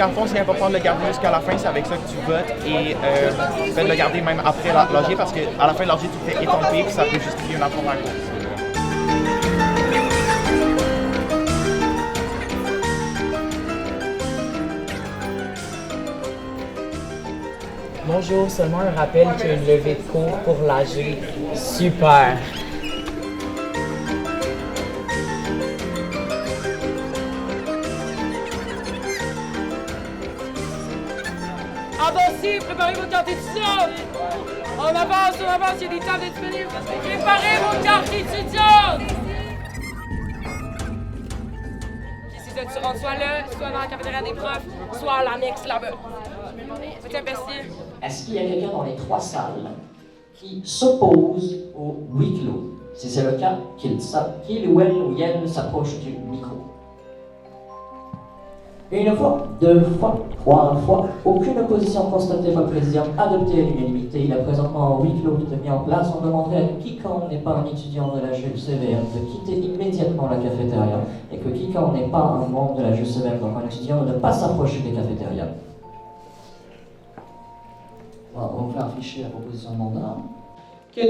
qu'en fond, c'est important de le garder jusqu'à la fin, c'est avec ça que tu votes et de le garder même après l'AG parce qu'à la fin de l'AG, tu te fais étomper puis ça peut justifier une affaire en cours. Bonjour, seulement un rappel qu'il y a une levée de cours pour l'AG. Super! Ah bah si, préparez vos cartes étudiantes! On avance, il y a des tables disponibles. Préparez vos cartes étudiantes! Si tu rentres soit là, soit dans la cafétéria des profs, soit à l'annexe là-bas. C'est imbécile. Est-ce qu'il y a quelqu'un dans les 3 salles qui s'oppose au huis clos? Si c'est le cas, qu'il ou elle ou elle s'approche du micro. Une fois, 2 fois, 3 fois, aucune opposition constatée par le président, adoptée à l'unanimité. Il y a présentement un huis clos qui est mis en place. On demanderait à quiconque n'est pas un étudiant de la JUCVM de quitter immédiatement la cafétéria et que quiconque n'est pas un membre de la JUCVM, donc un étudiant, de ne pas s'approcher des cafétérias. On va vous faire afficher la proposition de mandat. Que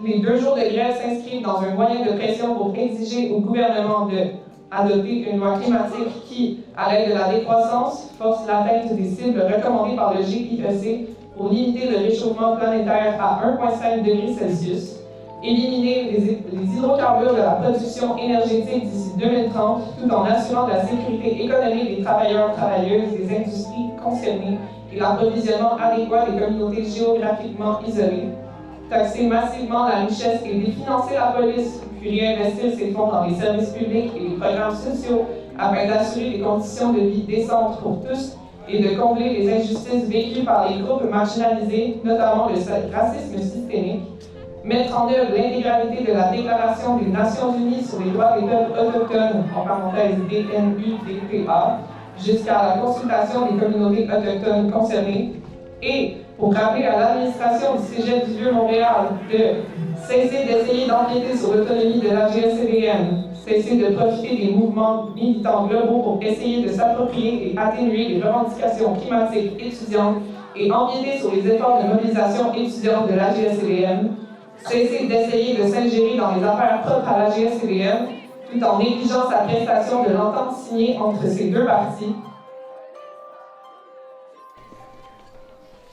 les 2 jours de grève s'inscrivent dans un moyen de pression pour exiger au gouvernement d'adopter une loi climatique qui, à l'aide de la décroissance, force l'atteinte des cibles recommandées par le GIEC pour limiter le réchauffement planétaire à 1,5 degrés Celsius, éliminer les hydrocarbures de la production énergétique d'ici 2030 tout en assurant la sécurité économique des travailleurs-travailleuses des industries concernées et l'approvisionnement adéquat des communautés géographiquement isolées, taxer massivement la richesse et définancer la police, puis réinvestir ses fonds dans les services publics et les programmes sociaux afin d'assurer des conditions de vie décentes pour tous et de combler les injustices vécues par les groupes marginalisés, notamment le racisme systémique, mettre en œuvre l'intégralité de la Déclaration des Nations Unies sur les droits des peuples autochtones, en parenthèse DNUDPA, jusqu'à la consultation des communautés autochtones concernées, et pour rappeler à l'administration du Cégep du Vieux-Montréal de cesser d'essayer d'empiéter sur l'autonomie de la GSCVM, cesser de profiter des mouvements militants globaux pour essayer de s'approprier et atténuer les revendications climatiques étudiantes et empiéter sur les efforts de mobilisation étudiante de la GSCVM, cesser d'essayer de s'ingérer dans les affaires propres à la GSCVM, tout en négligeant sa prestation de l'entente signée entre ces 2 parties.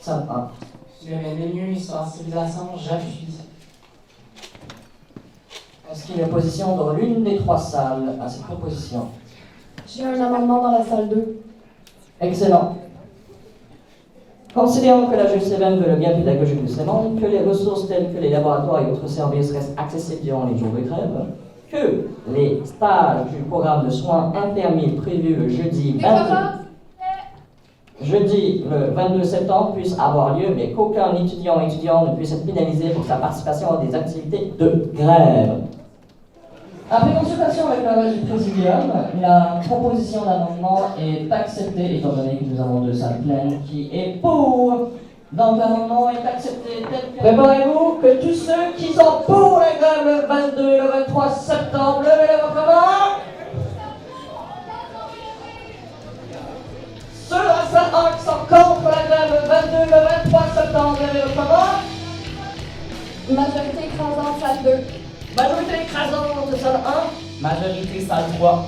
Ça va. Le menu sensibilisation, j'appuie. Est-ce qu'il y a une opposition dans l'une des 3 salles à cette proposition? J'ai un amendement dans la salle 2. Excellent. Considérons que la JUCVM veut le bien pédagogique de ses membres, que les ressources telles que les laboratoires et autres services restent accessibles durant les jours de grève, que les stages du programme de soins infirmiers prévus le jeudi le 22 septembre puissent avoir lieu, mais qu'aucun étudiant ou étudiante ne puisse être pénalisé pour sa participation à des activités de grève. Après consultation avec le reste du présidium, la proposition d'amendement est acceptée, étant donné que nous avons 2 salles pleines. Qui est pour? Donc l'amendement est accepté tel que... Préparez-vous que tous ceux qui sont pour la grève le 22 et le 23 septembre, levez votre main. Ceux de la salle 1 qui sont contre la grève le 22 et le 23 septembre, levez votre main. Majorité écrasante, salle 2. Majorité écrasante de salle 1. Majorité salle 3.